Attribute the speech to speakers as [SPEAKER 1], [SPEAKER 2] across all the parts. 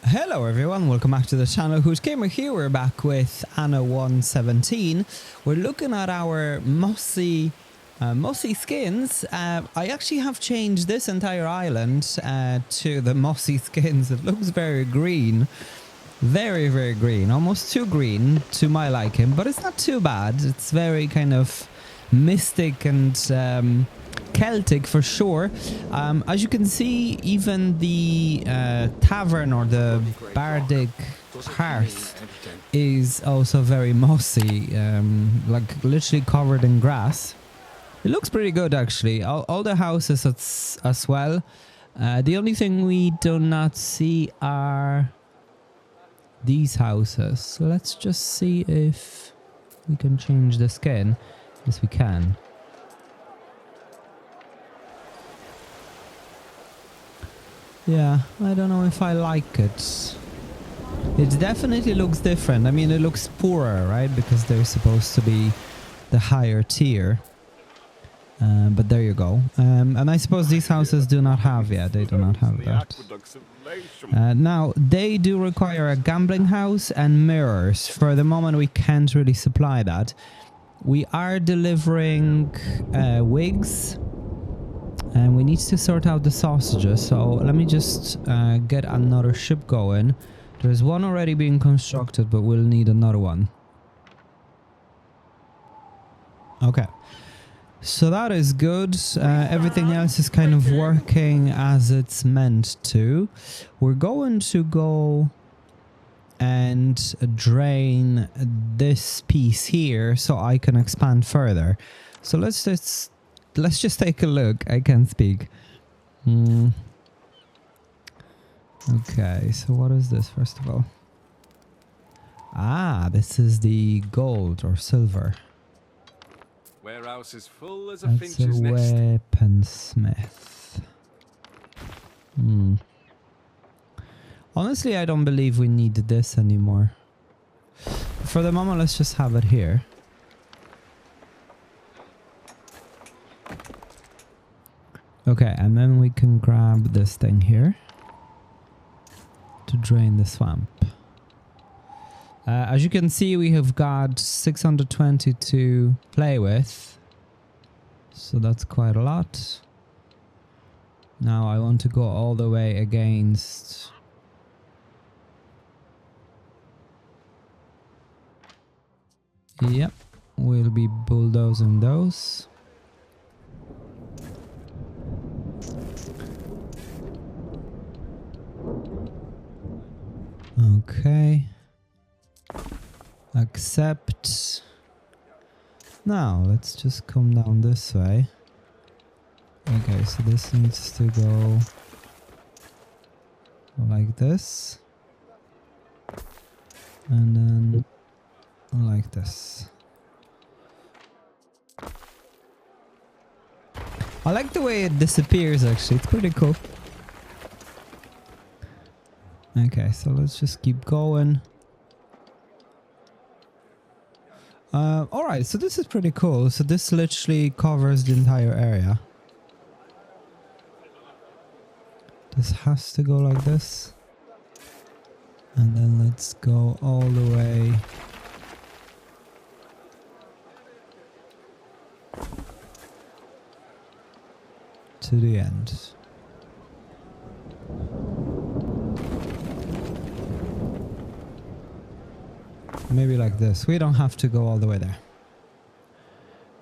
[SPEAKER 1] Hello everyone, welcome back to the channel. Who's Gamer here. We're back with Anno 1.17. We're looking at our mossy skins. I actually have changed this entire island to the mossy skins. It looks very green. Very, very green. Almost too green to my liking, but it's not too bad. It's very kind of mystic and Celtic for sure. As you can see, even the tavern or the bardic hearth is also very mossy, like literally covered in grass. It looks pretty good actually. All the houses as well. The only thing we do not see are these houses. So let's just see if we can change the skin. Yes, we can. Yeah, I don't know if I like it. It definitely looks different. I mean, it looks poorer, right? Because they're supposed to be the higher tier. But there you go. And I suppose these houses do not have, yeah, they do not have that. Now, they do require a gambling house and mirrors. For the moment, we can't really supply that. We are delivering wigs. And we need to sort out the sausages, so let me just get another ship going. There's one already being constructed, but we'll need another one. Okay. So that is good. Everything else is kind of working as it's meant to. We're going to go and drain this piece here so I can expand further. So let's just take a look. I can't speak. Okay, so what is this first of all? Ah, this is the gold or silver.
[SPEAKER 2] Warehouse is full as a
[SPEAKER 1] That's
[SPEAKER 2] finch's
[SPEAKER 1] a
[SPEAKER 2] nest.
[SPEAKER 1] weaponsmith. Honestly, I don't believe we need this anymore. For the moment, let's just have it here. Okay, and then we can grab this thing here to drain the swamp. As you can see, we have got 620 to play with. So that's quite a lot. Now I want to go all the way against... Yep, we'll be bulldozing those. Okay. Accept. Now let's just come down this way. Okay, so this needs to go like this. And then like this. I like the way it disappears actually, it's pretty cool. Okay, so let's just keep going. Alright, so this is pretty cool. So this literally covers the entire area. This has to go like this. And then let's go all the way to the end. Maybe like this. We don't have to go all the way there.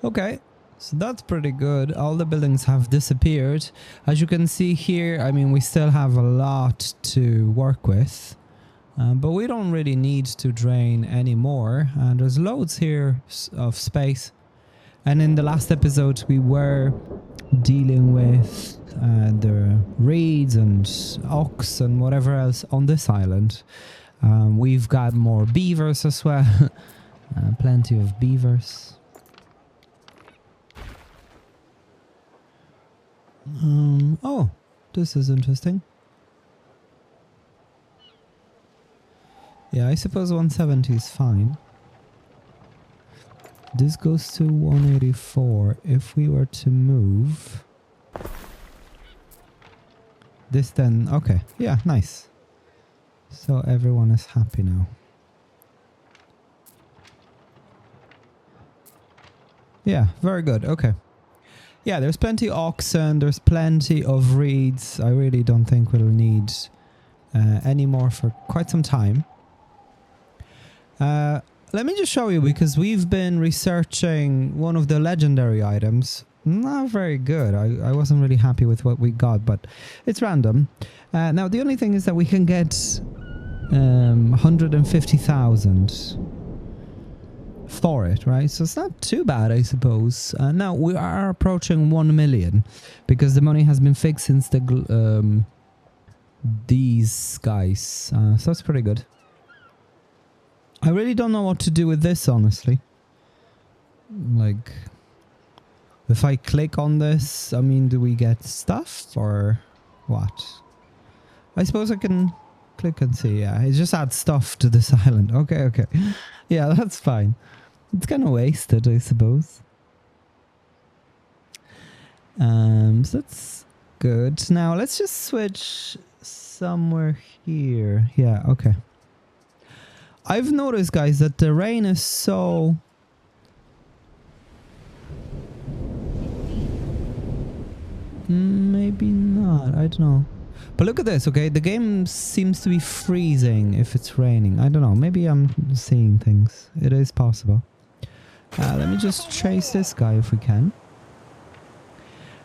[SPEAKER 1] Okay, so that's pretty good. All the buildings have disappeared. As you can see here, I mean, we still have a lot to work with. But we don't really need to drain anymore. And there's loads here of space. And in the last episode, we were dealing with the reeds and ox and whatever else on this island. We've got more beavers as well. Plenty of beavers. Oh, this is interesting. Yeah, I suppose 170 is fine. This goes to 184. If we were to move this then... Okay, yeah, nice. So everyone is happy now. Yeah, very good. Okay. Yeah, there's plenty of oxen. There's plenty of reeds. I really don't think we'll need any more for quite some time. Let me just show you, because we've been researching one of the legendary items. Not very good. I wasn't really happy with what we got, but it's random. Now, the only thing is that we can get 150,000 for it, right? So it's not too bad, I suppose. Now, we are approaching 1 million, because the money has been fixed since the these guys. So that's pretty good. I really don't know what to do with this, honestly. Like, if I click on this, I mean, do we get stuff or what? I suppose I can click and see. Yeah, it just adds stuff to this island. Okay, okay. Yeah, that's fine. It's kind of wasted, I suppose. So that's good. Now, let's just switch somewhere here. Yeah, okay. I've noticed, guys, that the rain is so... Maybe not. I don't know. But look at this, okay? The game seems to be freezing if it's raining. I don't know. Maybe I'm seeing things. It is possible. Let me just chase this guy if we can.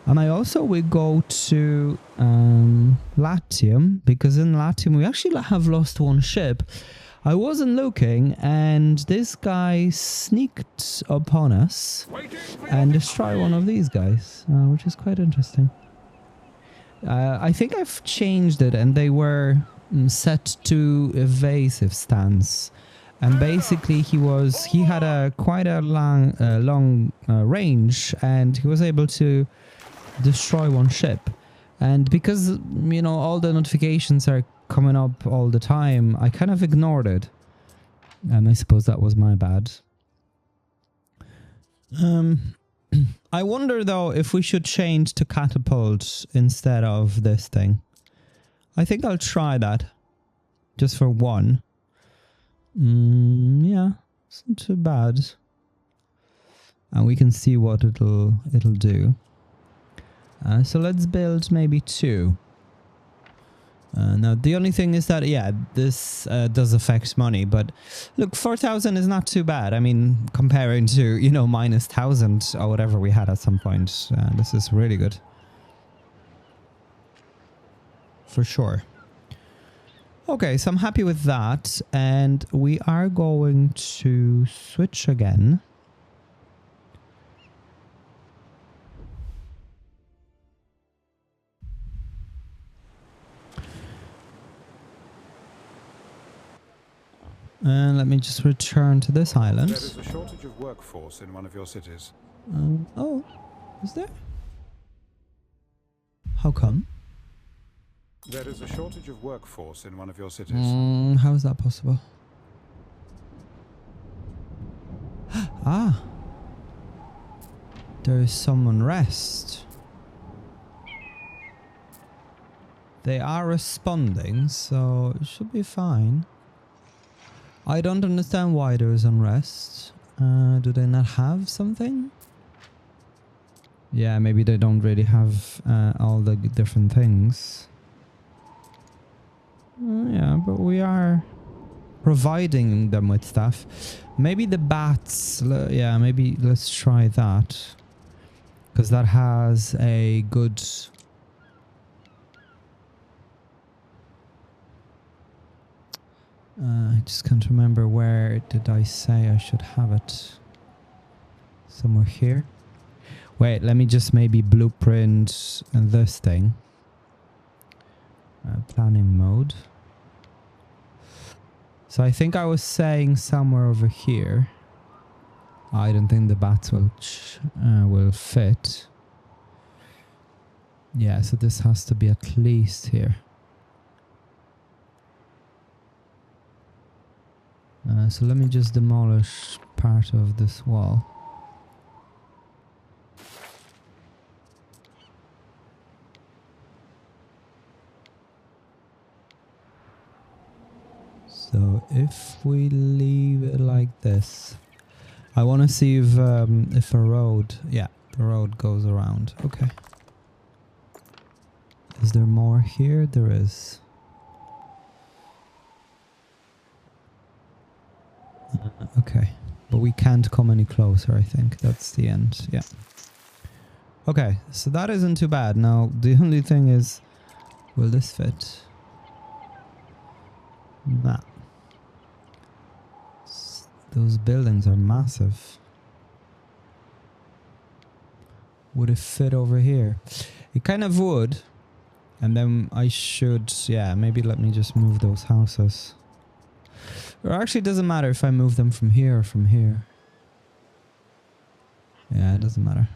[SPEAKER 1] And I also will go to Latium, because in Latium we actually have lost one ship. I wasn't looking, and this guy sneaked upon us and destroyed one of these guys, which is quite interesting. I think I've changed it, and they were set to evasive stance. And basically he had quite a long range, and he was able to destroy one ship. And because, you know, all the notifications are coming up all the time, I kind of ignored it. And I suppose that was my bad. I wonder though if we should change to catapult instead of this thing. I think I'll try that. Just for one. Yeah, it's not too bad. And we can see what it'll do. So let's build maybe 2. Now the only thing is that, yeah, this does affect money, but look, 4,000 is not too bad. I mean, comparing to, you know, minus 1,000 or whatever we had at some point, this is really good. For sure. Okay, so I'm happy with that, and we are going to switch again. And let me just return to this island.
[SPEAKER 2] There is a shortage of workforce in one of your cities.
[SPEAKER 1] Oh, is there? How come?
[SPEAKER 2] There is a shortage of workforce in one of your cities.
[SPEAKER 1] How is that possible? Ah. There is some unrest. They are responding, so it should be fine. I don't understand why there is unrest. Do they not have something? Yeah, maybe they don't really have all the different things. Yeah, but we are providing them with stuff. Maybe the bats, yeah, maybe let's try that. Because that has a good... I just can't remember where did I say I should have it. Somewhere here. Wait, let me just maybe blueprint this thing. Planning mode. So I think I was saying somewhere over here. I don't think the bats will fit. Yeah, so this has to be at least here. So let me just demolish part of this wall. So if we leave it like this, I want to see if a road, yeah, the road goes around. Okay. Is there more here? There is. Okay, but we can't come any closer, I think. That's the end, yeah. Okay, so that isn't too bad. Now, the only thing is, will this fit? Nah. Those buildings are massive. Would it fit over here? It kind of would. And then I should, yeah, maybe let me just move those houses. Or actually, it doesn't matter if I move them from here or from here. Yeah, it doesn't matter.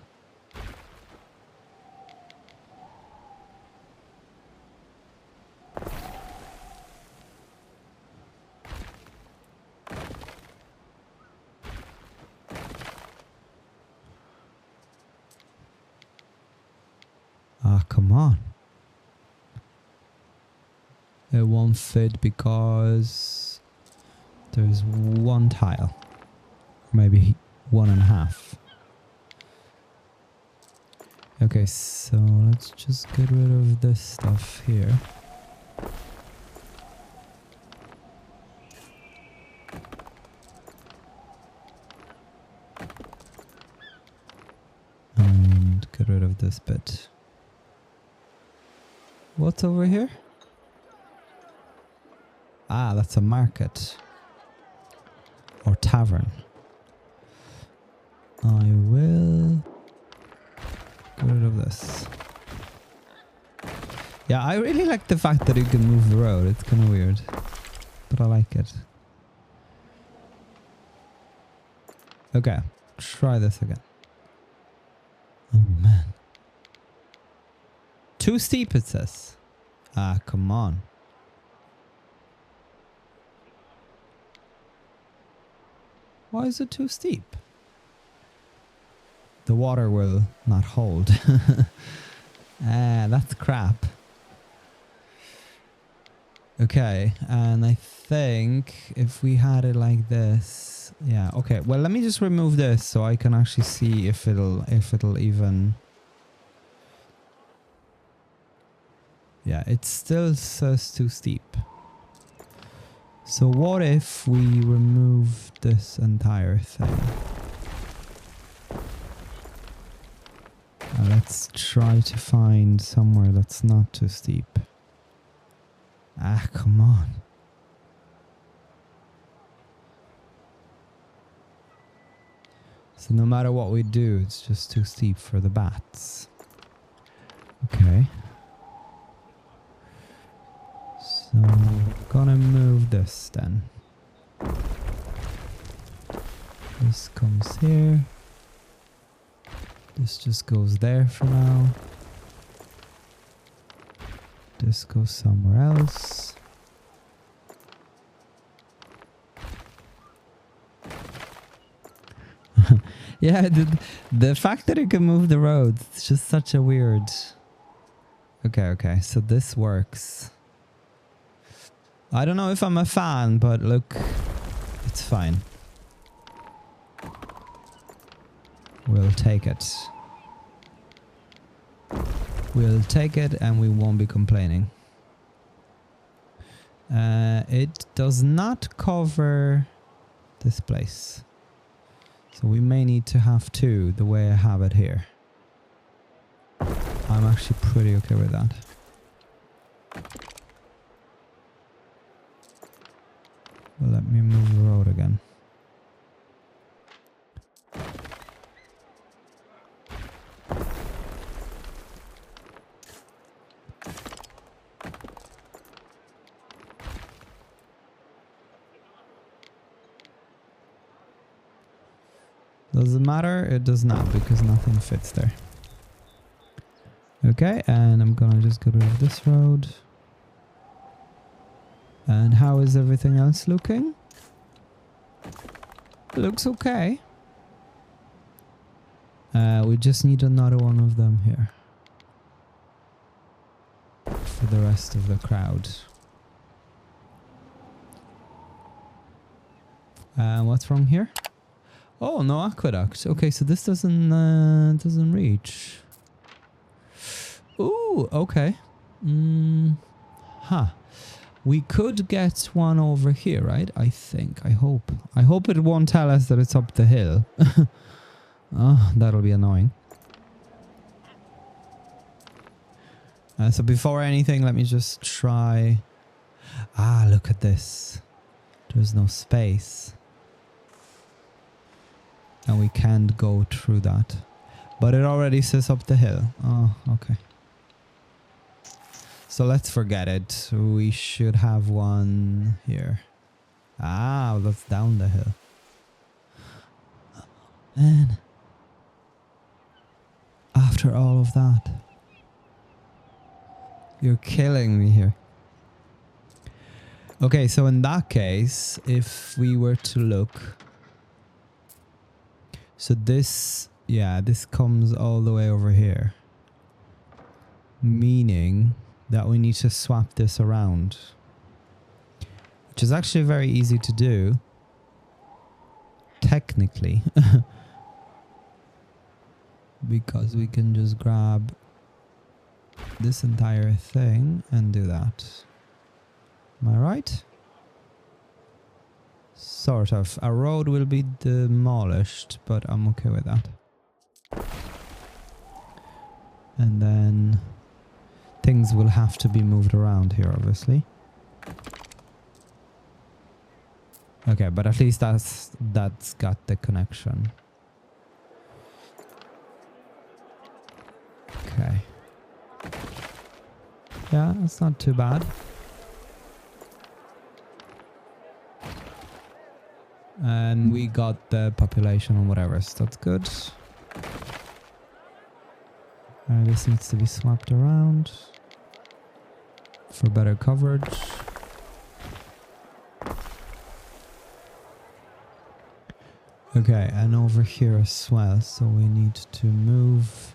[SPEAKER 1] Ah, come on. It won't fit because there's one tile. Maybe 1.5. Okay, so let's just get rid of this stuff here. And get rid of this bit. What's over here? Ah, that's a market. Or tavern. I will get rid of this. Yeah, I really like the fact that you can move the road. It's kind of weird. But I like it. Okay, try this again. Oh man. Too steep, it says. Ah, come on. Why is it too steep? The water will not hold. Ah, that's crap. Okay, and I think if we had it like this, yeah, okay. Well, let me just remove this so I can actually see if it'll even. Yeah, it still says too steep. So what if we remove this entire thing? Let's try to find somewhere that's not too steep. Ah, come on. So no matter what we do, it's just too steep for the bats. Okay. So I'm gonna move this then. This comes here. This just goes there for now. This goes somewhere else. Yeah, the fact that it can move the roads, it's just such a weird... Okay, so this works. I don't know if I'm a fan, but look, it's fine. We'll take it. We'll take it and we won't be complaining. It does not cover this place. So we may need to have two the way I have it here. I'm actually pretty okay with that. Well, let me move the road again. Does it matter? It does not, because nothing fits there. Okay, and I'm gonna just get rid of this road. And how is everything else looking? It looks okay. We just need another one of them here. For the rest of the crowd. What's wrong here? Oh, no aqueduct. Okay, so this doesn't reach. Ooh, okay. Huh. We could get one over here, right? I think. I hope. I hope it won't tell us that it's up the hill. Oh, that'll be annoying. So before anything, let me just try. Ah, look at this. There's no space. And we can't go through that. But it already says up the hill. Oh, okay. So let's forget it. We should have one here. Ah, that's down the hill. Man. After all of that. You're killing me here. Okay, so in that case, if we were to look... So this... Yeah, this comes all the way over here. Meaning that we need to swap this around. Which is actually very easy to do. Technically. Because we can just grab this entire thing and do that. Am I right? Sort of. A road will be demolished, but I'm okay with that. And then things will have to be moved around here, obviously. Okay, but at least that's got the connection. Okay. Yeah, it's not too bad. And we got the population and whatever, so that's good. This needs to be swapped around for better coverage. Okay, and over here as well, so we need to move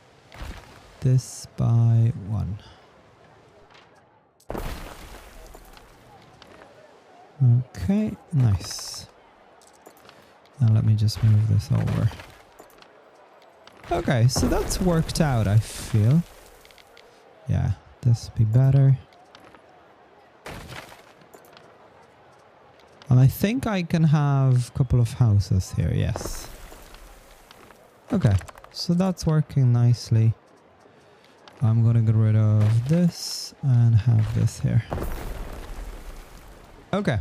[SPEAKER 1] this by 1. Okay, nice. Now let me just move this over. Okay, so that's worked out, I feel. Yeah, this would be better. And I think I can have a couple of houses here, yes. Okay, so that's working nicely. I'm gonna get rid of this and have this here. Okay.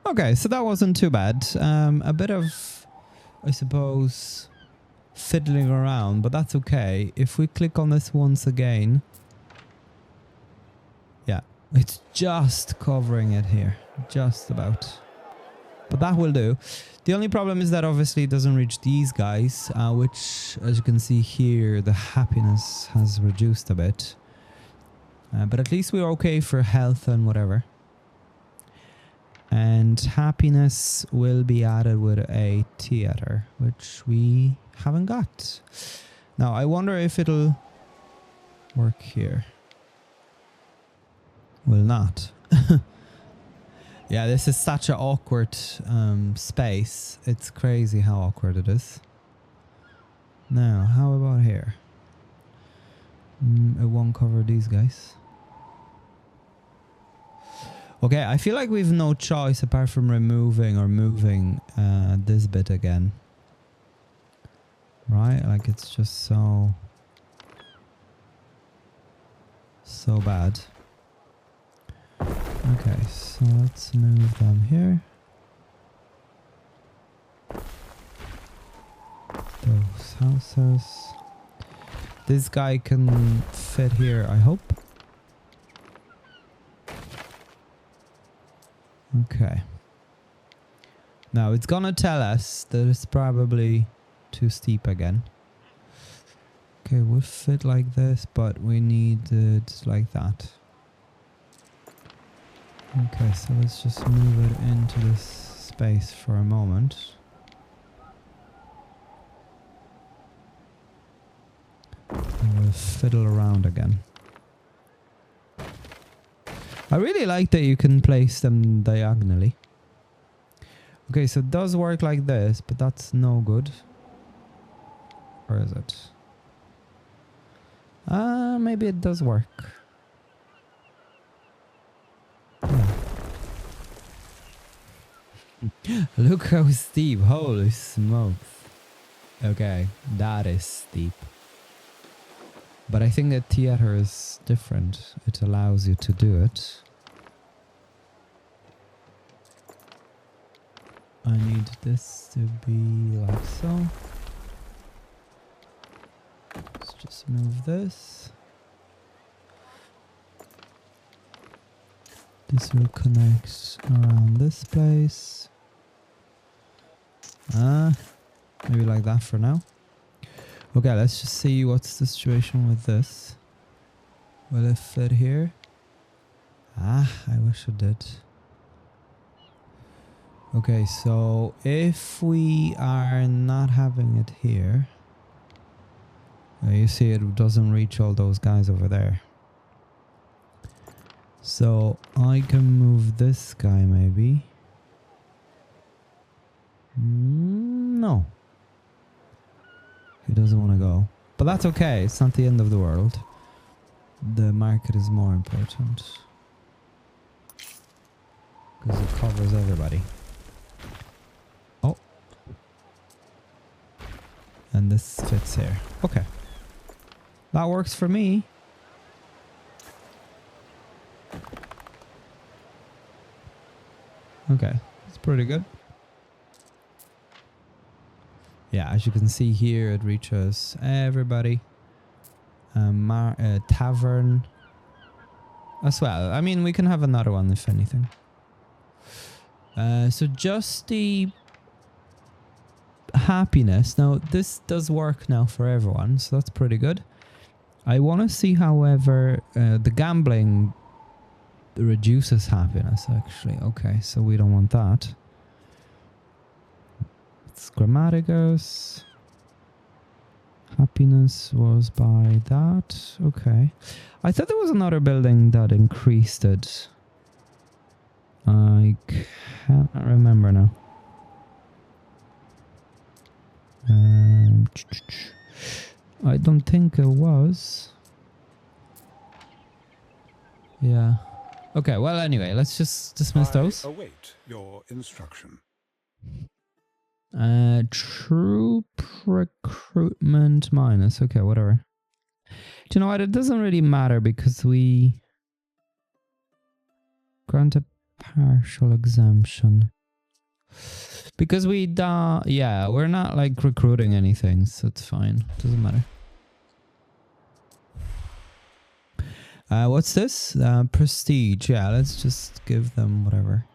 [SPEAKER 1] Okay, so that wasn't too bad. A bit of, I suppose, fiddling around, but that's okay. If we click on this once again, yeah, it's just covering it here, just about. But that will do. The only problem is that obviously it doesn't reach these guys, which, as you can see here, the happiness has reduced a bit. But at least we're okay for health and whatever. And happiness will be added with a theater, which we haven't got. Now, I wonder if it'll work here. Will not. Yeah, this is such an awkward space. It's crazy how awkward it is. Now, how about here? It won't cover these guys. Okay, I feel like we've no choice apart from removing or moving this bit again. Right? Like it's just so bad. Okay, so let's move them here. Those houses. This guy can fit here, I hope. Okay. Now it's gonna tell us that it's probably too steep again. Okay, we'll fit like this, but we need it like that. Okay, so let's just move it into this space for a moment. And we'll fiddle around again. I really like that you can place them diagonally. Okay, so it does work like this, but that's no good. Or is it? Maybe it does work. Yeah. Look how steep. Holy smokes. Okay, that is steep. But I think that theater is different. It allows you to do it. I need this to be like so. Let's just move this. This will connect around this place. Maybe like that for now. Okay, let's just see what's the situation with this. Will it fit here? I wish it did. Okay, so if we are not having it here, you see it doesn't reach all those guys over there. So I can move this guy maybe. No. He doesn't want to go. But that's okay, it's not the end of the world. The market is more important. Because it covers everybody. Oh. And this fits here. Okay. That works for me. Okay, it's pretty good. Yeah, as you can see here, it reaches everybody. Tavern as well. I mean, we can have another one if anything. So just the happiness. Now, this does work now for everyone, so that's pretty good. I want to see, however, the gambling reduces happiness, actually. Okay, so we don't want that. It's grammaticus. Happiness was by that. Okay. I thought there was another building that increased it. I can't remember now. I don't think it was. Yeah. Okay, well, anyway, let's just dismiss those.
[SPEAKER 2] I await your instruction.
[SPEAKER 1] Troop recruitment minus. Okay, whatever. Do you know what? It doesn't really matter because we grant a partial exemption. Because we yeah, we're not like recruiting anything, so it's fine. Doesn't matter. What's this? Prestige. Yeah, let's just give them whatever.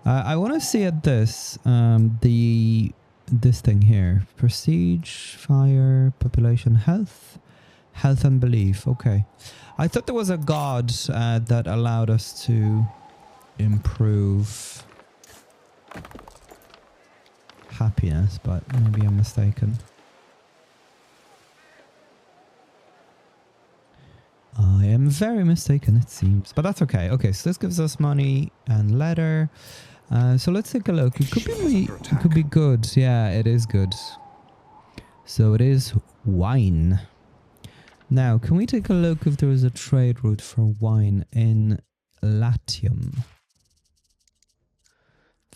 [SPEAKER 1] I want to see at this, this thing here. Prestige, fire, population, health and belief. Okay. I thought there was a god that allowed us to improve happiness, but maybe I'm mistaken. I am very mistaken, it seems. But that's okay. Okay, so this gives us money and leather. So let's take a look. It could be good. Yeah, it is good. So it is wine. Now, can we take a look if there is a trade route for wine in Latium?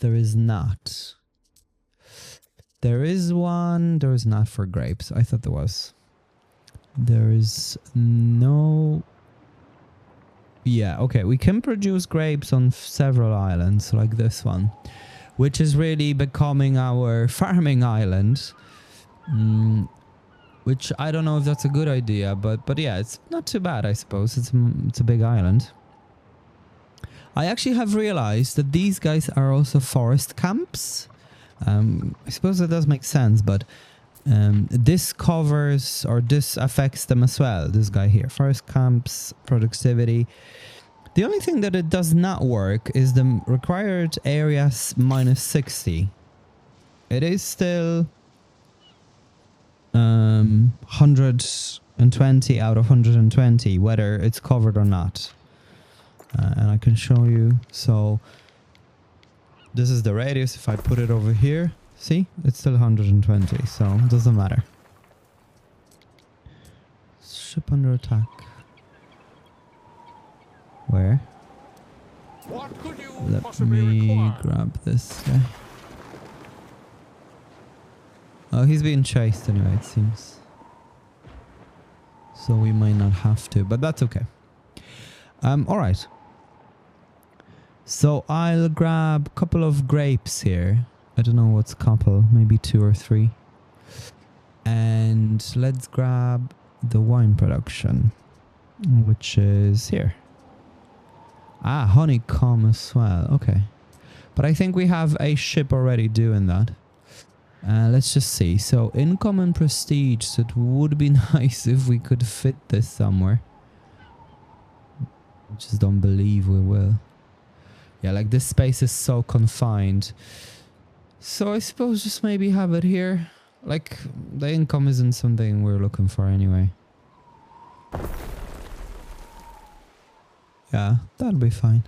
[SPEAKER 1] There is not. There is one. There is not for grapes. I thought there was. There is no... Yeah, okay, we can produce grapes on several islands, like this one, which is really becoming our farming island, which I don't know if that's a good idea, but yeah, it's not too bad, I suppose. It's a big island. I actually have realized that these guys are also forest camps. I suppose that does make sense, but this covers, or this affects them as well. This guy here, forest camps, productivity. The only thing that it does not work is the required areas minus 60. It is still 120 out of 120, whether it's covered or not. And I can show you. So This is the radius. If I put it over here, see, it's still 120, so it doesn't matter. Ship under attack. Where?
[SPEAKER 2] What could you
[SPEAKER 1] Let
[SPEAKER 2] possibly
[SPEAKER 1] me
[SPEAKER 2] require?
[SPEAKER 1] grab this guy. Oh, he's being chased anyway, it seems. So we might not have to, but that's okay. Alright. So I'll grab a couple of grapes here. I don't know what's couple, maybe 2 or 3. And let's grab the wine production, which is here. Ah, honeycomb as well. Okay. But I think we have a ship already doing that. Let's just see. So income and prestige. So it would be nice if we could fit this somewhere. I just don't believe we will. Yeah, like this space is so confined. So I suppose just maybe have it here. Like the income isn't something we're looking for anyway. Yeah, that'll be fine.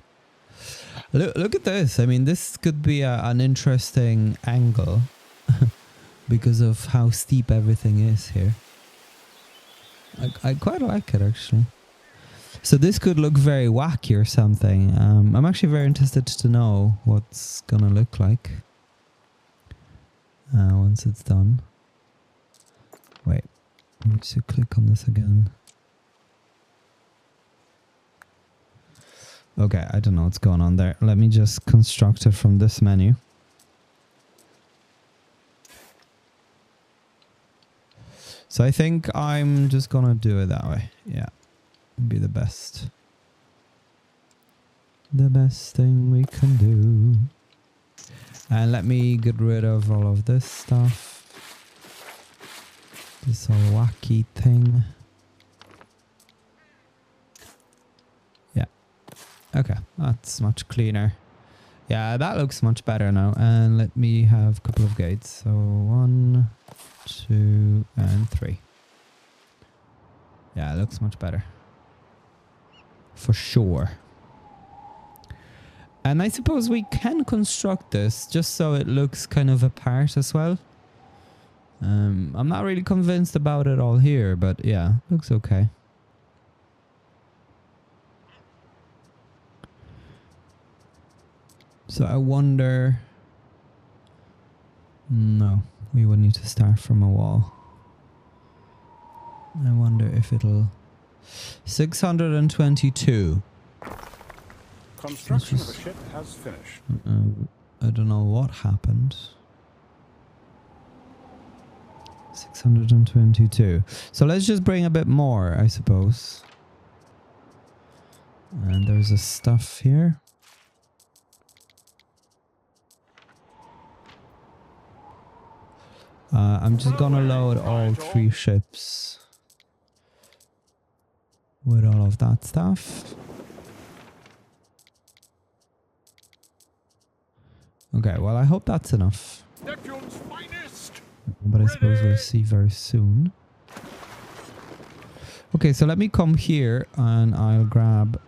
[SPEAKER 1] Look at this. I mean, this could be an interesting angle because of how steep everything is here. I quite like it actually. So this could look very wacky or something. I'm actually very interested to know what's gonna look like once it's done. Wait, I need to click on this again. Okay, I don't know what's going on there. Let me just construct it from this menu. So I think I'm just gonna do it that way. Yeah, be the best. The best thing we can do. And let me get rid of all of this stuff. This whole wacky thing. Yeah. Okay, that's much cleaner. Yeah, that looks much better now. And let me have a couple of gates. So 1, 2, and 3. Yeah, it looks much better. For sure. And I suppose we can construct this just so it looks kind of apart as well. I'm not really convinced about it all here, but yeah, looks okay. So I wonder... No, we would need to start from a wall. I wonder if it'll... 622.
[SPEAKER 2] Construction of a ship has finished.
[SPEAKER 1] I don't know what happened. 622. So let's just bring a bit more, I suppose. And there's a stuff here. I'm just gonna load all 3 ships with all of that stuff. Okay, well, I hope that's enough.
[SPEAKER 2] Neptune's finest.
[SPEAKER 1] But I suppose we'll see very soon. Okay, so let me come here and I'll grab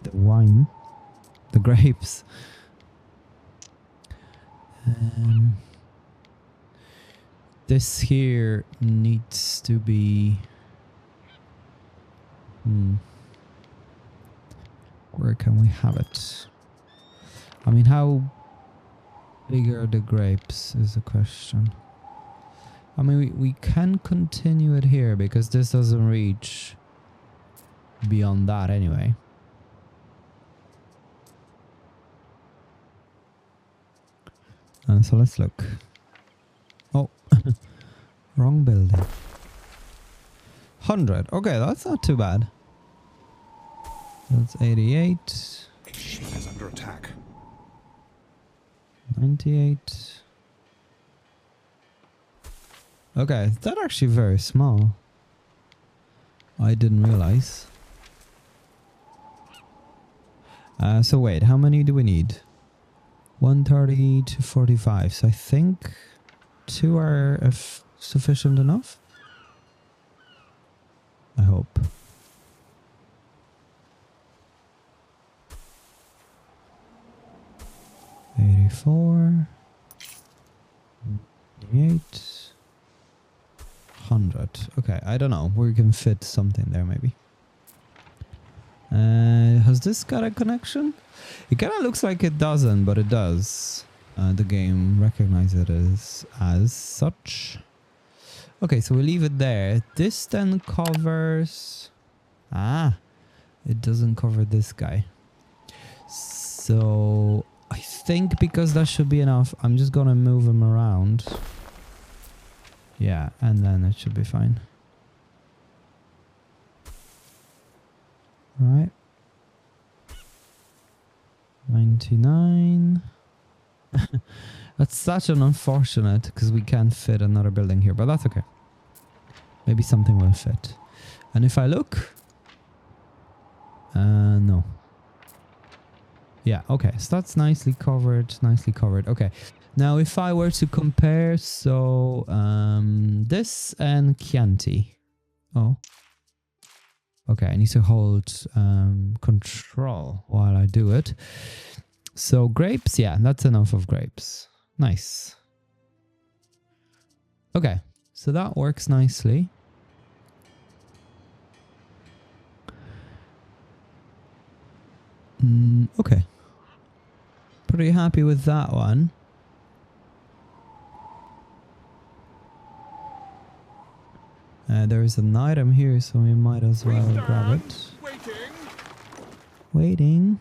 [SPEAKER 1] the wine, the grapes. This here needs to be... Where can we have it? I mean, how big are the grapes is the question. I mean, we can continue it here because this doesn't reach beyond that anyway. So let's look. Oh, wrong building. 100. Okay, that's not too bad. That's 88.
[SPEAKER 2] A ship is under attack.
[SPEAKER 1] 98. Okay, that's actually very small. I didn't realize. So wait, how many do we need? 130 to 45. So I think 2 are sufficient enough. I hope. 34. 8. 100. Okay, I don't know. We can fit something there maybe. Has this got a connection? It kind of looks like it doesn't, but it does. The game recognizes it as such. Okay, so we leave it there. This then covers... it doesn't cover this guy. So I think because that should be enough, I'm just gonna move him around. Yeah, and then it should be fine. Right. 99. That's such an unfortunate because we can't fit another building here, but that's okay. Maybe something will fit. And if I look... no. Yeah, okay. So that's nicely covered. Nicely covered. Okay. Now, if I were to compare, so this and Chianti. Oh. Okay, I need to hold control while I do it. So grapes, yeah, that's enough of grapes. Nice. Okay, so that works nicely. Okay. Pretty happy with that one. There is an item here, so we might as well grab it. Waiting.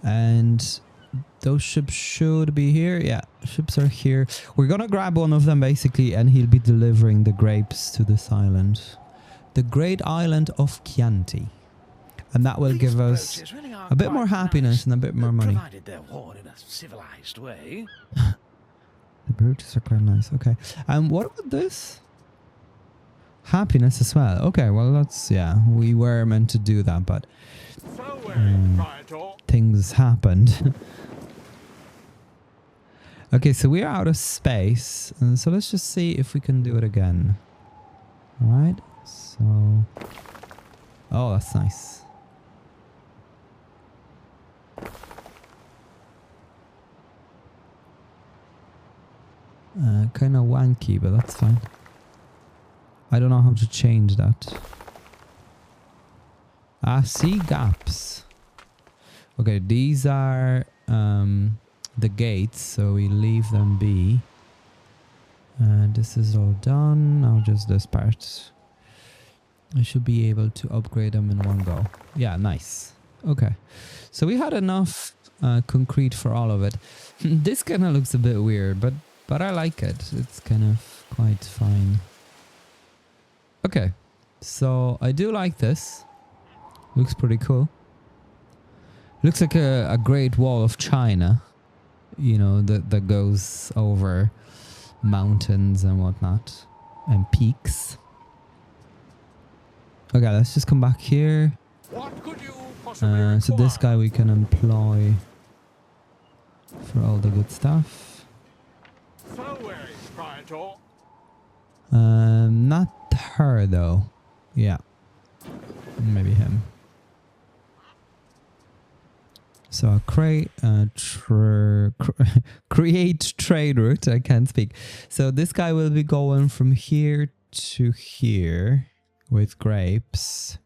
[SPEAKER 1] And those ships should be here. Yeah, ships are here. We're gonna grab one of them basically, and he'll be delivering the grapes to this island. The great island of Chianti. And that will give us a bit more happiness and a bit more money.
[SPEAKER 3] Provided they're worn in a civilized way.
[SPEAKER 1] The brooches are quite nice. Okay. And what about this? Happiness as well. Okay, well that's, yeah, we were meant to do that, but things happened. Okay, so we're out of space. So let's just see if we can do it again. Alright, so... Oh, that's nice. Kind of wanky, but that's fine. I don't know how to change that. See, gaps. Okay, these are the gates, so we leave them be. And this is all done. Now just this part. I should be able to upgrade them in one go. Yeah, nice. Okay, so we had enough concrete for all of it. This kind of looks a bit weird, but I like it. It's kind of quite fine. Okay, so I do like this. Looks pretty cool. Looks like a Great Wall of China. You know, that goes over mountains and whatnot. And peaks. Okay, let's just come back here.
[SPEAKER 2] What could you possibly
[SPEAKER 1] so this guy we can employ for all the good stuff. Not her though. Yeah, maybe him. So create trade route. I can't speak. So this guy will be going from here to here with grapes,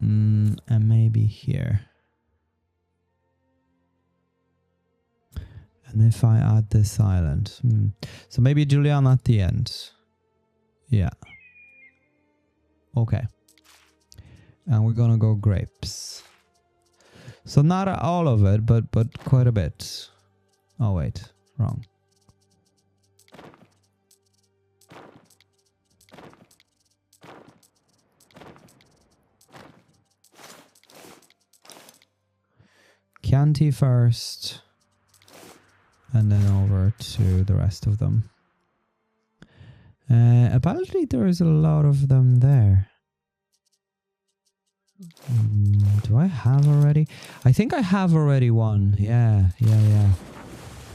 [SPEAKER 1] and maybe here. And if I add this island, so maybe Julian at the end. Yeah. Okay. And we're gonna go grapes. So not all of it, but quite a bit. Oh wait, wrong. Chianti first. And then over to the rest of them. Apparently there is a lot of them there. Do I have already? I think I have already one. Yeah.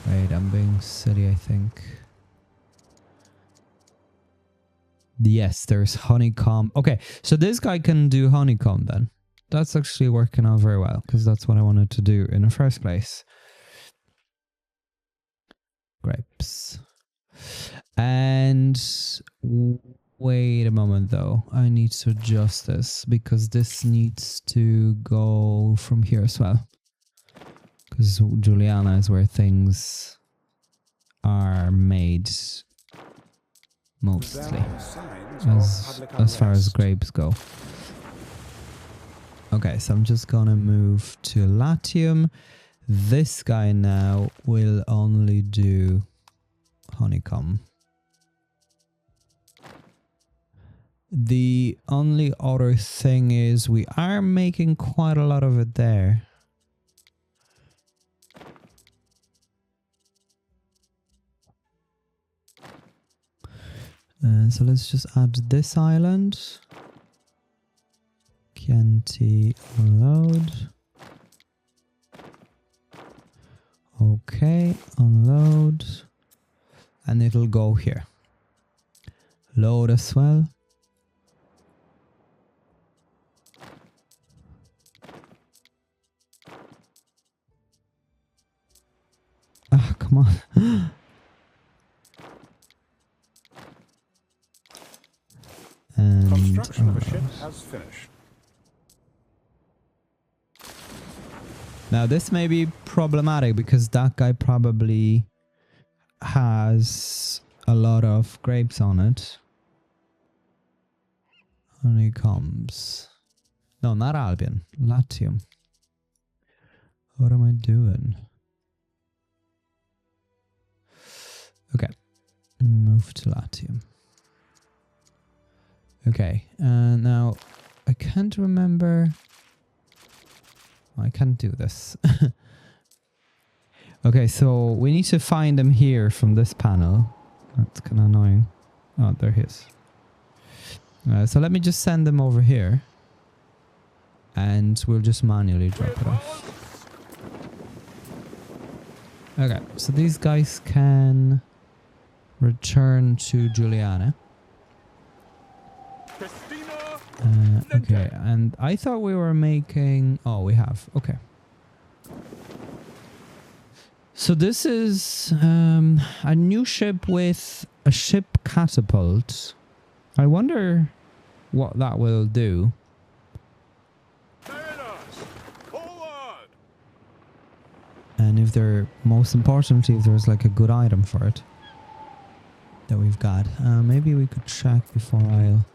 [SPEAKER 1] Wait, I'm being silly, I think. Yes, there's honeycomb. Okay, so this guy can do honeycomb then. That's actually working out very well because that's what I wanted to do in the first place. Grapes. And wait a moment though. I need to adjust this because this needs to go from here as well. Because Juliana is where things are made mostly. As far as grapes go. Okay, so I'm just gonna move to Latium. This guy now will only do honeycomb. The only other thing is we are making quite a lot of it there. So let's just add this island. Chianti unload. Okay, unload. And it'll go here. Load as well. Ah, come on. And
[SPEAKER 2] Construction of a ship has finished.
[SPEAKER 1] now this may be problematic because that guy probably has a lot of grapes on it. Honeycombs. No, not Albion. Latium. What am I doing? Okay. Move to Latium. Okay. Now, I can't remember. I can't do this. Okay, so we need to find them here from this panel. That's kind of annoying. Oh, there he is. So let me just send them over here. And we'll just manually drop it off. Okay, so these guys can return to Juliana. Okay, and I thought we were making... Oh, we have. Okay. So this is a new ship with a ship catapult. I wonder what that will do. And if there, most importantly, if there's like a good item for it that we've got. Maybe we could check before I'll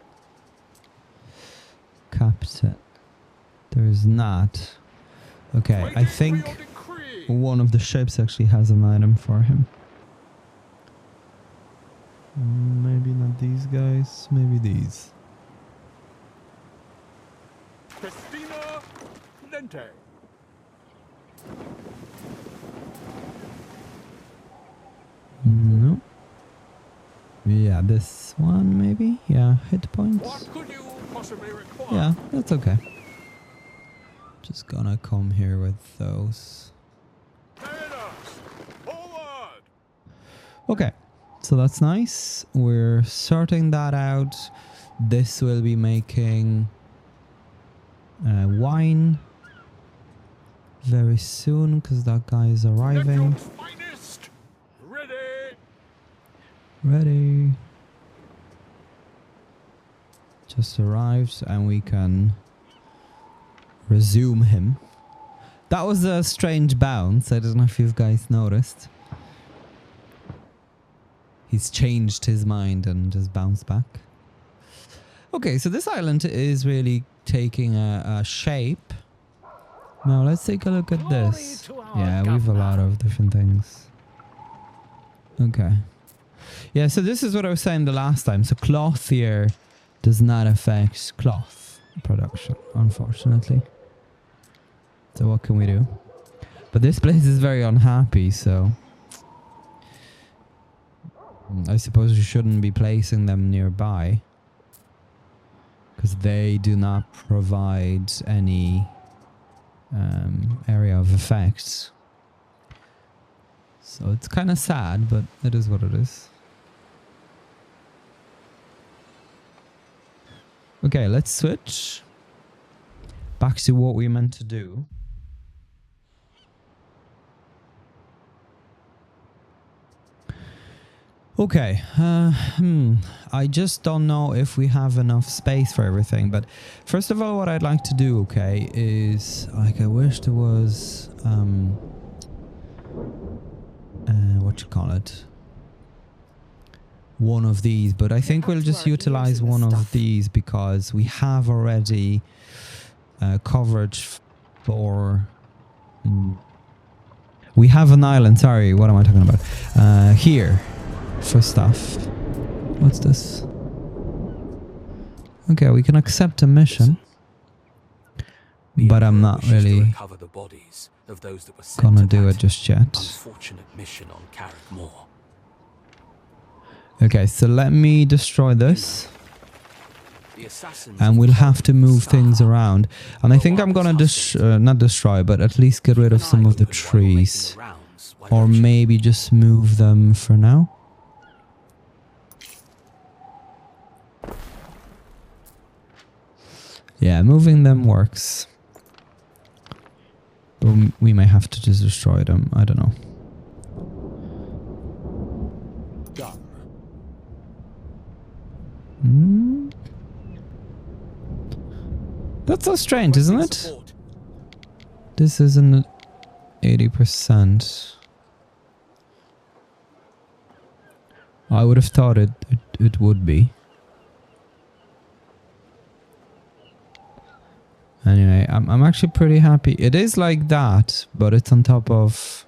[SPEAKER 1] captain. There's not. Okay, I think one of the ships actually has an item for him. Maybe not these guys, maybe these. No. Yeah, this one maybe. Yeah, hit points.
[SPEAKER 2] What could you possibly require?
[SPEAKER 1] Yeah, that's okay. Just gonna come here with those. Okay, so that's nice. We're sorting that out. This will be making wine very soon because that guy is arriving. Ready. Just arrived and we can resume him. That was a strange bounce. I don't know if you guys noticed. He's changed his mind and just bounced back. Okay, so this island is really taking a shape. Now let's take a look at this. Yeah, we've a lot of different things. Okay. Yeah, so this is what I was saying the last time. So cloth here does not affect cloth production, unfortunately. So what can we do? But this place is very unhappy, so I suppose we shouldn't be placing them nearby because they do not provide any area of effects. So it's kind of sad, but it is what it is. Okay, let's switch. back to what we meant to do. Okay, I just don't know if we have enough space for everything, but first of all, what I'd like to do, okay, is, like, I wish there was, what you call it? One of these, but I think we'll just utilize one of these because we have already coverage for... we have an island, sorry, what am I talking about? Here. For stuff. What's this? Okay, we can accept a mission. But I'm not really gonna do it just yet. Okay, so let me destroy this. And we'll have to move things around. And I think I'm gonna not destroy, but at least get rid of some of the trees. Or maybe just move them for now. Yeah, moving them works. But we may have to just destroy them. I don't know. Done. That's so strange, isn't it? This isn't 80%. I would have thought it would be. Anyway, I'm actually pretty happy. It is like that, but it's on top of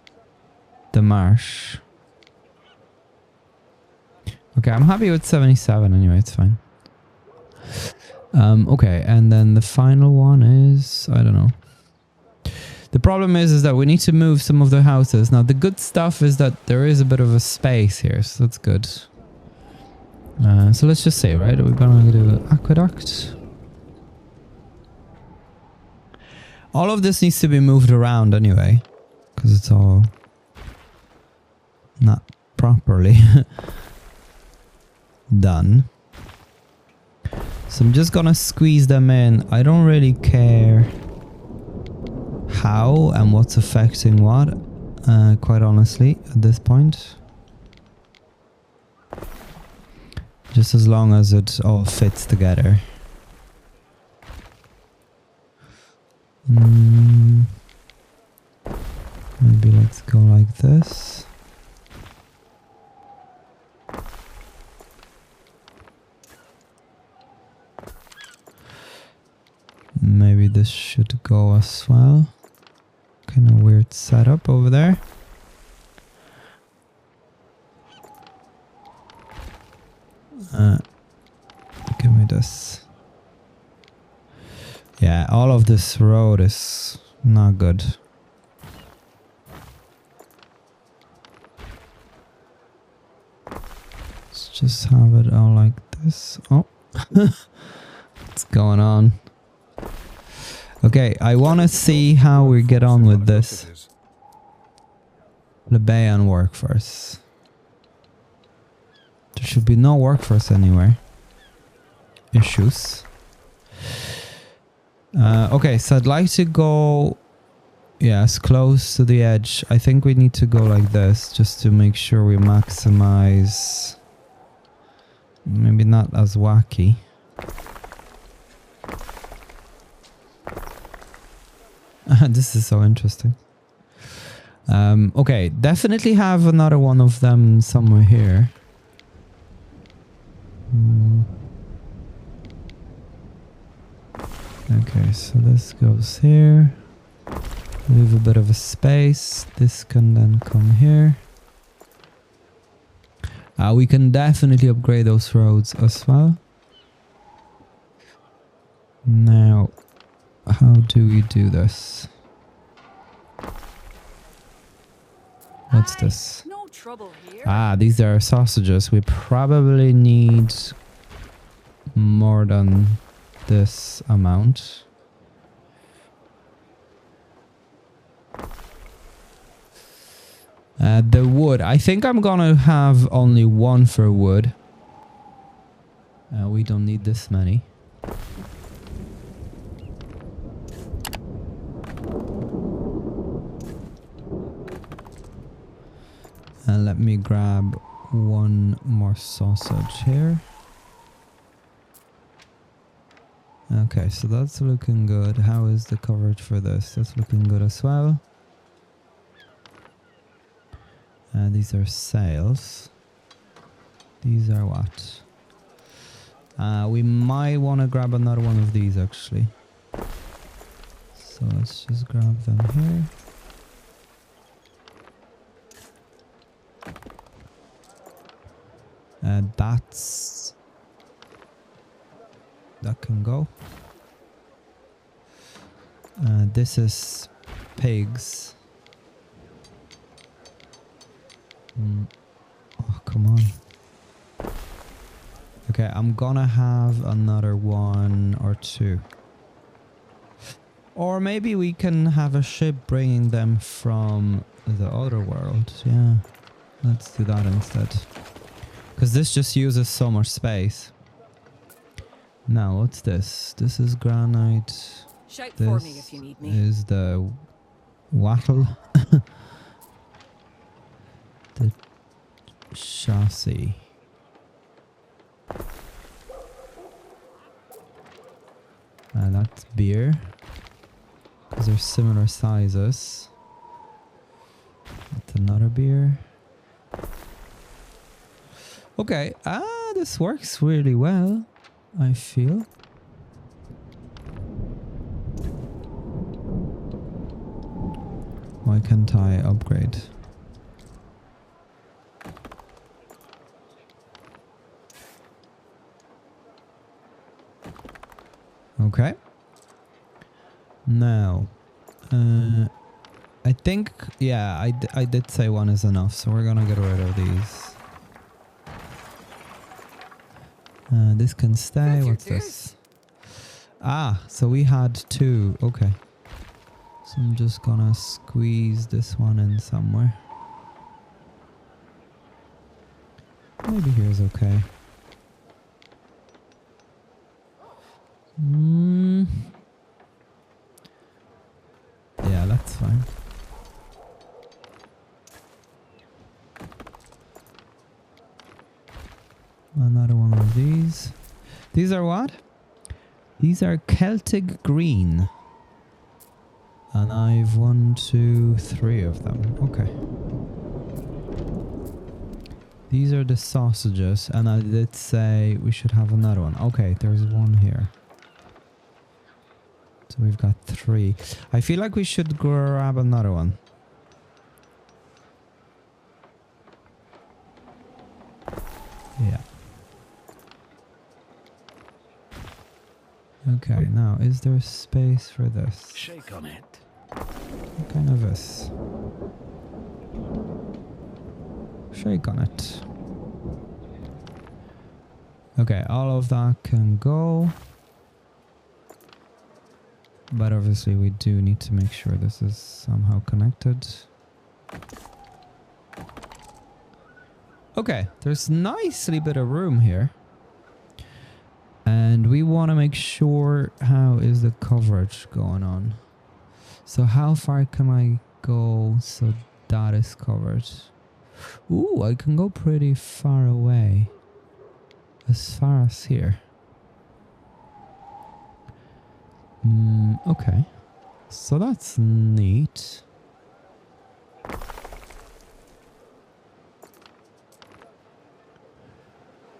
[SPEAKER 1] the marsh. Okay, I'm happy with 77 anyway, it's fine. Okay, and then the final one is... I don't know. The problem is that we need to move some of the houses. Now, the good stuff is that there is a bit of a space here, so that's good. So let's just say, right, we're gonna do aqueduct. All of this needs to be moved around anyway, because it's all not properly done. So I'm just gonna squeeze them in. I don't really care how and what's affecting what, quite honestly, at this point. Just as long as it all fits together. Maybe let's go like this. Maybe this should go as well. Kind of weird setup over there. Give me this. Yeah, all of this road is not good. Let's just have it all like this. Oh, what's going on? Okay, I want to see how we get on with this plebeian workforce. There should be no workforce anywhere. Issues. Okay, so I'd like to go, yes, close to the edge. I think we need to go like this just to make sure we maximize. Maybe not as wacky. This is so interesting. Okay, definitely have another one of them somewhere here. Okay, so this goes here. Leave a bit of a space. This can then come here. We can definitely upgrade those roads as well. Now, how do we do this? What's this?
[SPEAKER 4] No trouble here.
[SPEAKER 1] Ah, these are sausages. We probably need more than this amount. The wood. I think I'm gonna have only one for wood. We don't need this many. grab one more sausage here. Okay, so that's looking good. How is the coverage for this? That's looking good as well. These are sails. These are what? We might want to grab another one of these actually. So let's just grab them here. That can go. This is pigs. Oh, come on. Okay, I'm gonna have another one or two. Or maybe we can have a ship bringing them from the other world. Yeah, let's do that instead. Because this just uses so much space. Now, what's this? This is granite.
[SPEAKER 4] Shout
[SPEAKER 1] This
[SPEAKER 4] for me if you need me.
[SPEAKER 1] is the wattle. The chassis. That's beer. Because they're similar sizes. That's another beer. Okay, this works really well, I feel. Why can't I upgrade? Okay. Now, I think, yeah, I did say one is enough, so we're gonna get rid of these. This can stay. What's this? Ah, so we had two. Okay. So I'm just gonna squeeze this one in somewhere. Maybe here's okay. Yeah, that's fine. Another one of these. These are what? These are Celtic green. And I've 1, 2, 3 of them. Okay. These are the sausages. And I did say we should have another one. Okay, there's one here. So we've got 3. I feel like we should grab another one. Yeah. Okay, now is there space for this?
[SPEAKER 3] Shake on it.
[SPEAKER 1] What kind of this? Shake on it. Okay, all of that can go. But obviously we do need to make sure this is somehow connected. Okay, there's nicely bit of room here. And we want to make sure how is the coverage going on. So how far can I go so that is covered? Ooh, I can go pretty far away. As far as here. Okay. So that's neat.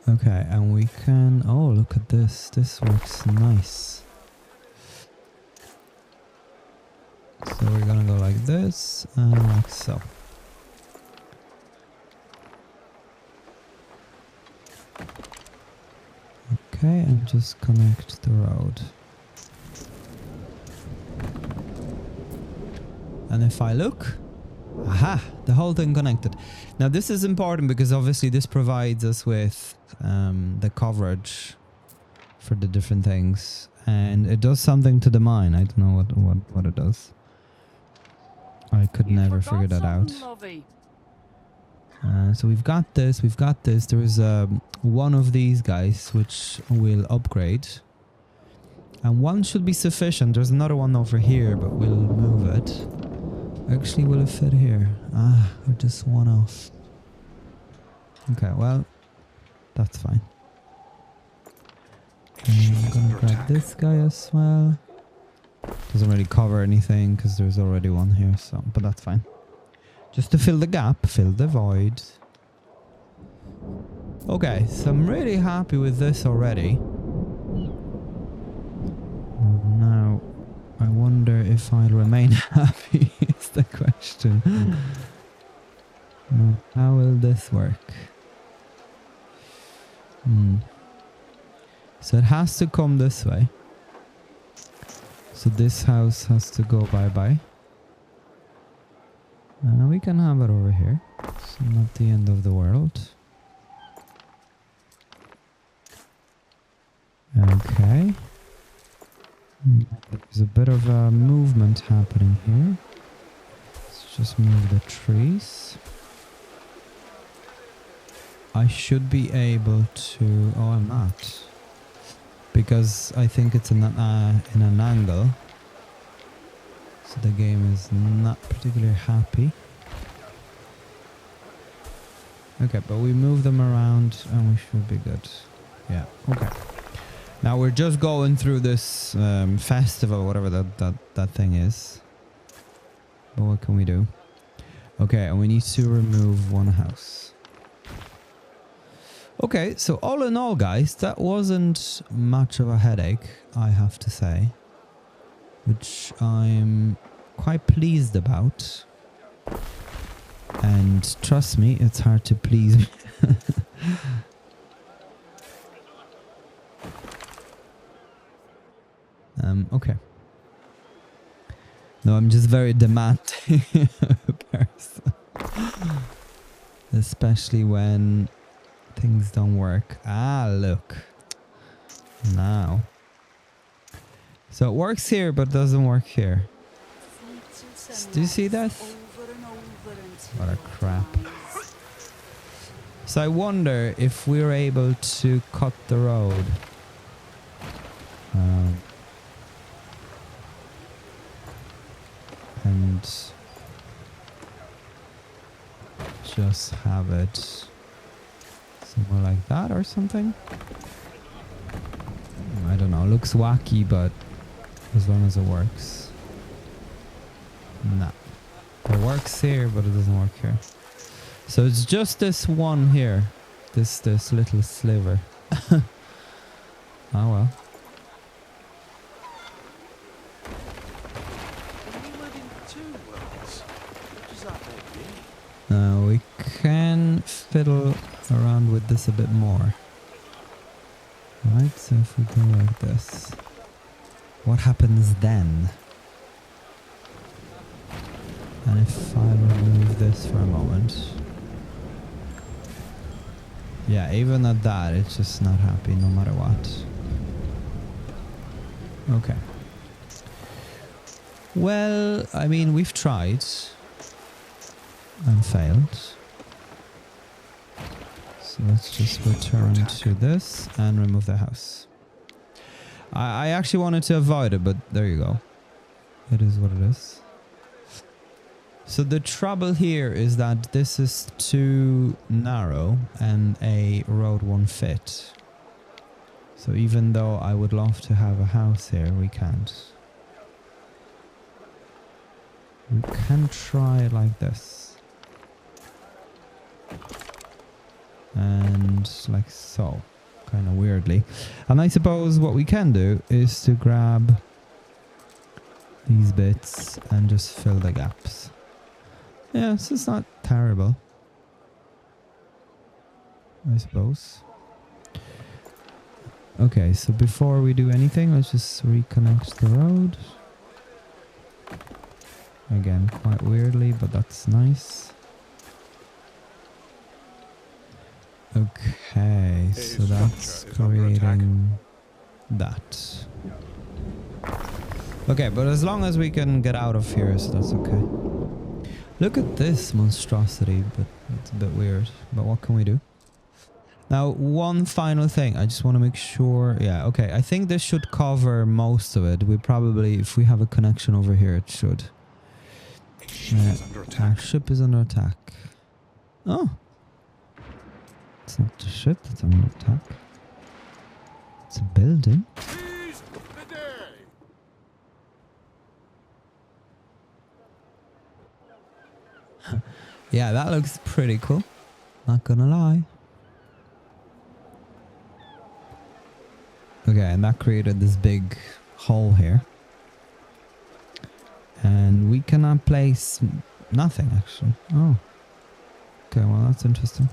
[SPEAKER 1] Okay, and we can... Oh, look at this. This works nice. So we're gonna go like this and like so. Okay, and just connect the road. And if I look... Aha! The whole thing connected. Now this is important because obviously this provides us with the coverage for the different things. And it does something to the mine. I don't know what it does. I could never figure that out. So we've got this, There is one of these guys which will upgrade. And one should be sufficient. There's another one over here, but we'll move it. Actually, will it fit here? Ah, we're just one off. Okay, well, that's fine. I'm gonna grab this guy as well. Doesn't really cover anything because there's already one here, so but that's fine. Just to fill the gap, fill the void. Okay, so I'm really happy with this already. Now, I wonder if I'll remain happy is the question. Now, how will this work? So it has to come this way. So this house has to go bye-bye. We can have it over here. So not the end of the world. Okay. There's a bit of a movement happening here. Let's just move the trees. I should be able to... Oh, I'm not. Because I think it's in an angle. So the game is not particularly happy. Okay, but we move them around and we should be good. Yeah, okay. Now we're just going through this festival, whatever that thing is. But what can we do? Okay, and we need to remove one house. Okay, so all in all, guys, that wasn't much of a headache, I have to say. Which I'm quite pleased about. And trust me, it's hard to please me. Okay. No, I'm just very demanding person. Especially when things don't work. Ah, look. Now. So it works here, but doesn't work here. Do you see that? What a crap. So I wonder if we're able to cut the road. And just have it somewhere like that or something. I don't know, looks wacky, but as long as it works. Nah. It works here, but it doesn't work here. So it's just this one here. This little sliver. Oh well. We can fiddle around with this a bit more. Right, so if we go like this, what happens then? And if I remove this for a moment. Yeah, even at that, it's just not happy no matter what. Okay. Well, I mean, we've tried. And failed. So let's just return to this and remove the house. I actually wanted to avoid it, but there you go. It is what it is. So the trouble here is that this is too narrow and a road won't fit. So even though I would love to have a house here, we can't. We can try it like this. And like so, kind of weirdly. And I suppose what we can do is to grab these bits and just fill the gaps. Yeah, so it's not terrible, I suppose. Okay, so before we do anything, let's just reconnect the road. Again, quite weirdly, but that's nice. Okay, so that's creating that. Okay, but as long as we can get out of here, so that's okay. Look at this monstrosity, but it's a bit weird. But what can we do? Now, one final thing. I just want to make sure. Yeah, okay. I think this should cover most of it. We probably, if we have a connection over here, it should. Our ship is under attack. Oh. It's not the ship that's under attack. It's a building.
[SPEAKER 2] Seize the day!
[SPEAKER 1] Yeah, that looks pretty cool. Not gonna lie. Okay, and that created this big hole here. And we cannot place nothing, actually. Oh. Okay, well, that's interesting.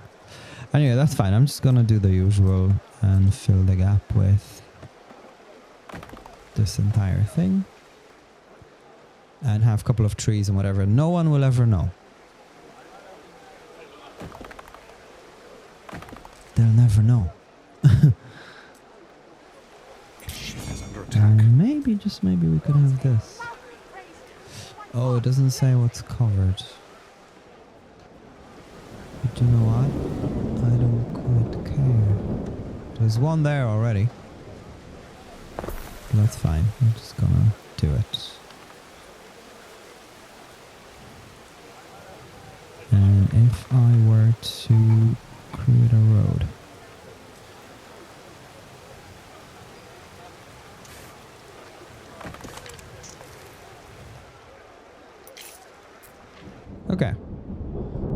[SPEAKER 1] Anyway, that's fine. I'm just gonna do the usual and fill the gap with this entire thing. And have a couple of trees and whatever. No one will ever know. They'll never know.
[SPEAKER 2] Ship is under attack.
[SPEAKER 1] And maybe, just maybe we could have this. Oh, it doesn't say what's covered. But you know what? I don't quite care. There's one there already. But that's fine. I'm just gonna do it. And if I were to create a road. Okay.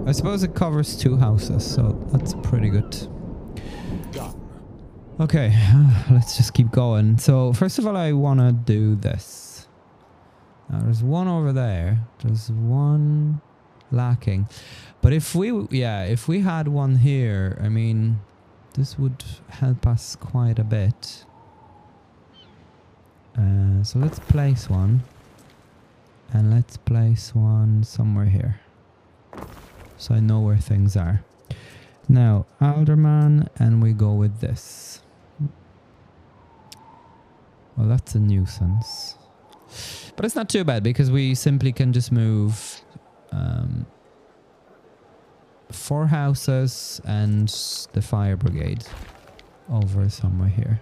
[SPEAKER 1] I suppose it covers 2 houses, so that's pretty good.
[SPEAKER 2] Done.
[SPEAKER 1] Okay, let's just keep going. So first of all, I want to do this. Now there's one over there. There's one lacking. But if we had one here, I mean, this would help us quite a bit. So let's place one. And let's place one somewhere here. So I know where things are. Now, alderman, and we go with this. Well, that's a nuisance. But it's not too bad because we simply can just move 4 houses and the fire brigade over somewhere here.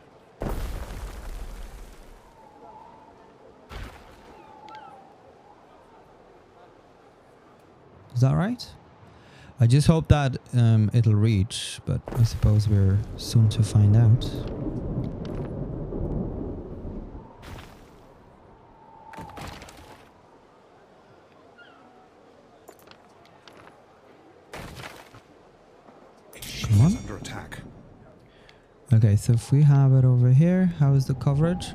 [SPEAKER 1] Is that right? I just hope that it'll reach, but I suppose we're soon to find out. Come on.
[SPEAKER 2] Under attack.
[SPEAKER 1] Okay, so if we have it over here, how is the coverage?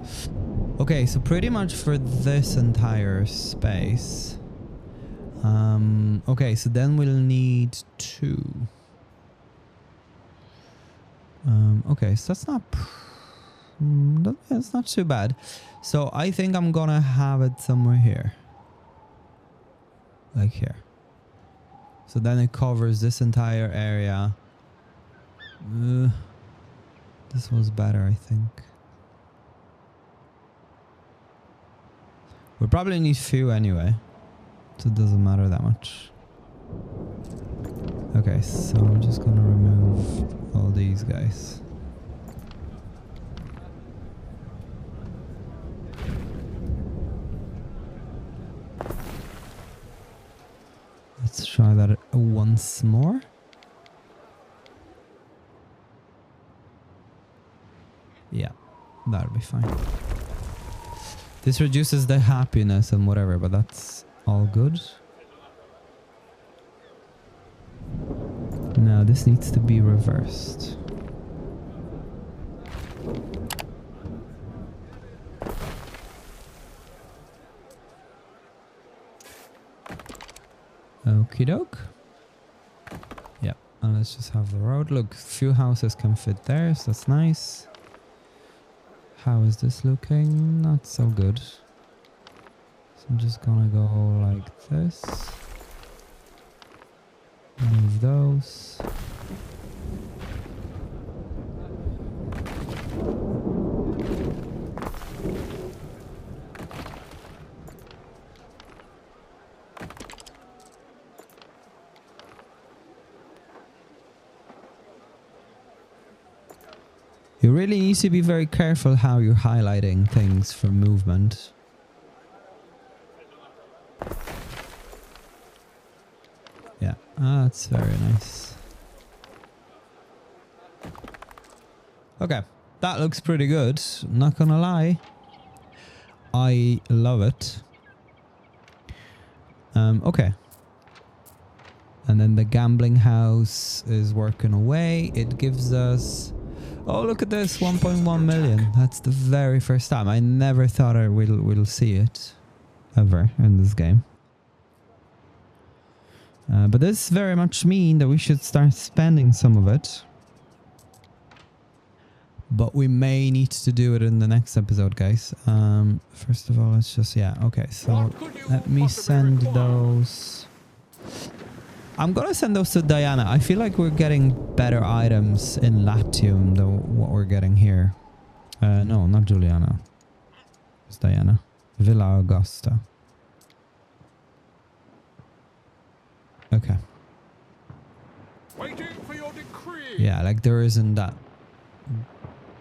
[SPEAKER 1] Okay, so pretty much for this entire space. Okay, so then we'll need 2. Okay, so that's not... that's not too bad. So I think I'm gonna have it somewhere here. Like here. So then it covers this entire area. This was better, I think. We'll probably need few anyway. So it doesn't matter that much. Okay, so I'm just gonna remove all these guys. Let's try that once more. Yeah, that'll be fine. This reduces the happiness and whatever, but that's all good. Now this needs to be reversed. Okie doke. Yeah, and let's just have the road. Look, few houses can fit there, so that's nice. How is this looking? Not so good. So I'm just gonna go like this. Move those. You really need to be very careful how you're highlighting things for movement. Yeah, that's very nice. Okay, that looks pretty good. Not gonna lie. I love it. Okay. And then the gambling house is working away. It gives us... Oh, look at this, 1.1 million. That's the very first time. I never thought we'll see it ever in this game. But this very much means that we should start spending some of it. But we may need to do it in the next episode, guys. First of all, let's just... Yeah, okay. So let me send those... I'm gonna send those to Diana. I feel like we're getting better items in Latium than what we're getting here. No, not Juliana. It's Diana. Villa Augusta. Okay.
[SPEAKER 2] Waiting for your decree.
[SPEAKER 1] Yeah, like there isn't that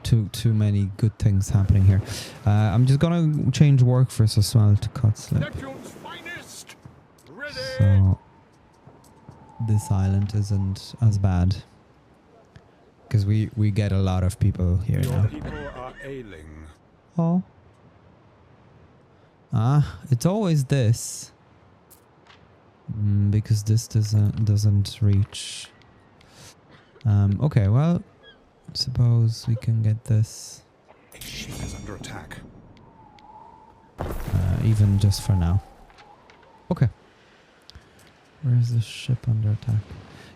[SPEAKER 1] too many good things happening here. I'm just gonna change workforce as well to cut slip.
[SPEAKER 2] Neptune's finest. Ready.
[SPEAKER 1] So this island isn't as bad because we get a lot of people here
[SPEAKER 2] Your
[SPEAKER 1] now.
[SPEAKER 2] people are ailing.
[SPEAKER 1] Oh. It's always this. Because this doesn't reach. Okay, well, suppose we can get this.
[SPEAKER 2] A ship is under attack.
[SPEAKER 1] Even just for now. Okay. Where is the ship under attack?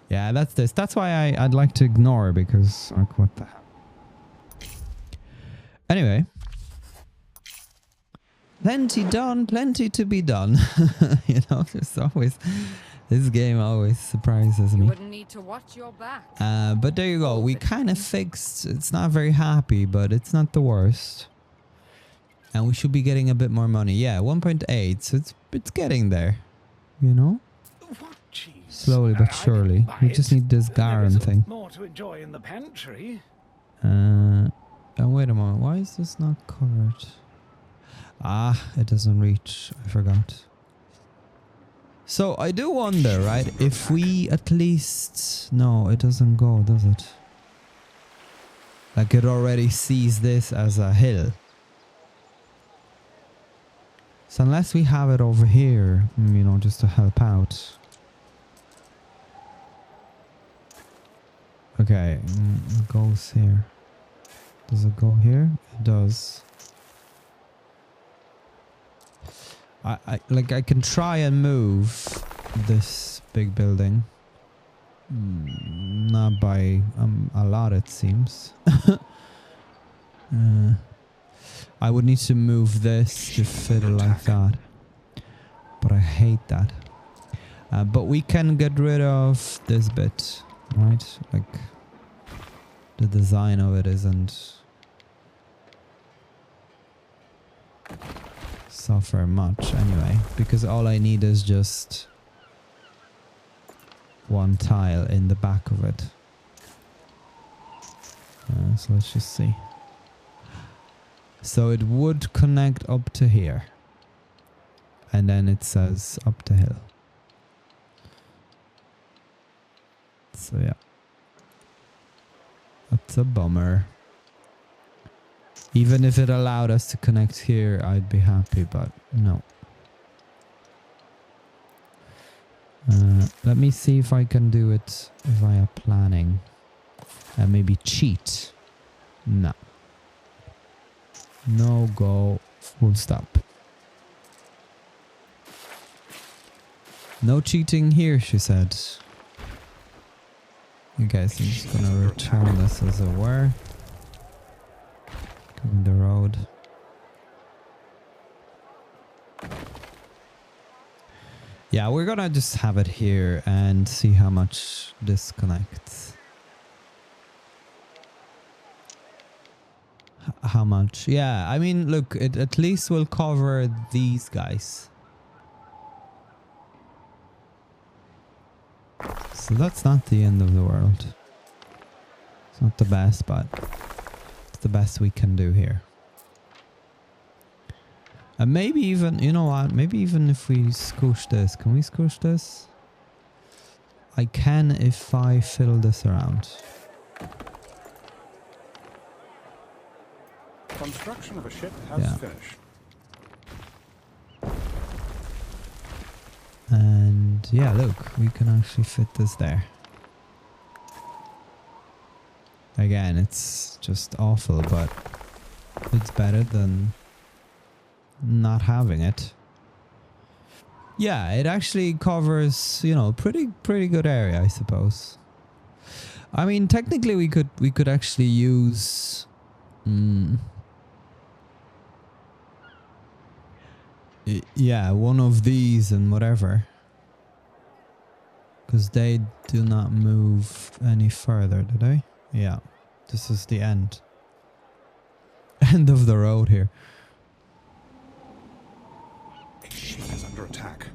[SPEAKER 1] Yeah, that's this. That's why I'd like to ignore, because like what the hell. Anyway. Plenty done, plenty to be done. You know, there's always... This game always surprises me.
[SPEAKER 4] You wouldn't need to watch your back.
[SPEAKER 1] But there you go. We kind of fixed... It's not very happy, but it's not the worst. And we should be getting a bit more money. Yeah, 1.8. So it's getting there. You know?
[SPEAKER 3] What cheese?
[SPEAKER 1] Slowly but surely. We just need this garum thing.
[SPEAKER 3] More to enjoy in the pantry.
[SPEAKER 1] And wait a moment. Why is this not covered? It doesn't reach. I forgot. So I do wonder, right? If we at least... No, it doesn't go, does it? Like it already sees this as a hill. So unless we have it over here, you know, just to help out. Okay, it goes here. Does it go here? It does. I can try and move this big building. Not by a lot, it seems. I would need to move this to fit it like that. But I hate that. But we can get rid of this bit, right? Like the design of it isn't suffer much anyway, because all I need is just one tile in the back of it. So let's just see. So it would connect up to here, and then it says up the hill. So yeah, that's a bummer. Even if it allowed us to connect here, I'd be happy, but no. Let me see if I can do it via planning. And maybe cheat. No. No go. Full stop. No cheating here, she said. Okay, so I'm just gonna return this as it were. The road. Yeah, we're gonna just have it here and see how much this connects. How much? Yeah, I mean, look, it at least will cover these guys. So that's not the end of the world. It's not the best, but it's the best we can do here. And maybe even, you know what, maybe even if we scoosh this, can we scoosh this? I can if I fiddle this around.
[SPEAKER 2] Construction of a ship has
[SPEAKER 1] Yeah.
[SPEAKER 2] finished.
[SPEAKER 1] And yeah, look, we can actually fit this there. Again, it's just awful, but it's better than not having it. Yeah, it actually covers, you know, pretty good area, I suppose. I mean, technically we could actually use yeah, one of these and whatever. Because they do not move any further, do they? Yeah. This is the end. End of the road here.
[SPEAKER 2] A ship is under attack.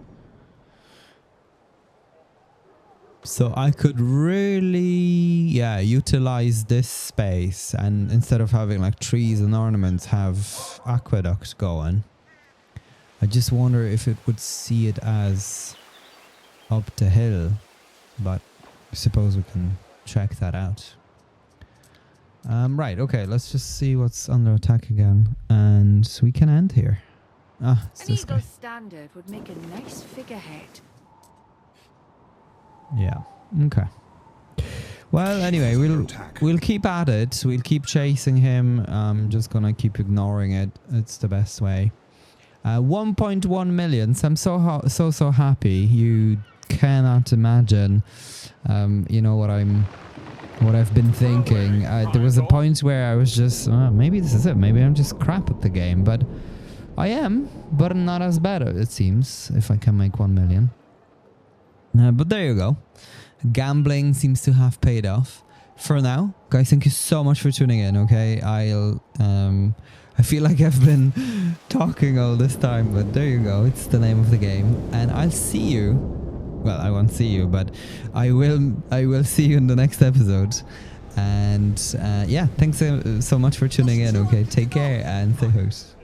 [SPEAKER 1] So I could really, yeah, utilize this space and instead of having like trees and ornaments, have aqueduct going. I just wonder if it would see it as up the hill, but I suppose we can check that out. Right, okay, let's just see what's under attack again, and we can end here. Ah, it's
[SPEAKER 4] An
[SPEAKER 1] this
[SPEAKER 4] eagle
[SPEAKER 1] guy.
[SPEAKER 4] standard would make a nice figurehead.
[SPEAKER 1] Yeah, okay. Well, anyway, we'll keep at it. We'll keep chasing him. I'm just gonna keep ignoring it. It's the best way. 1.1 million. So I'm so happy. You cannot imagine. You know what I've been thinking. There was a point where I was just, maybe this is it. Maybe I'm just crap at the game, but I am, but not as bad, it seems, if I can make 1 million. But there you go. Gambling seems to have paid off. For now, guys, thank you so much for tuning in, okay? I feel like I've been talking all this time, but there you go. It's the name of the game. And I'll see you. Well, I won't see you, but I will see you in the next episode. And yeah, thanks so much for tuning in, okay? Take care and stay host.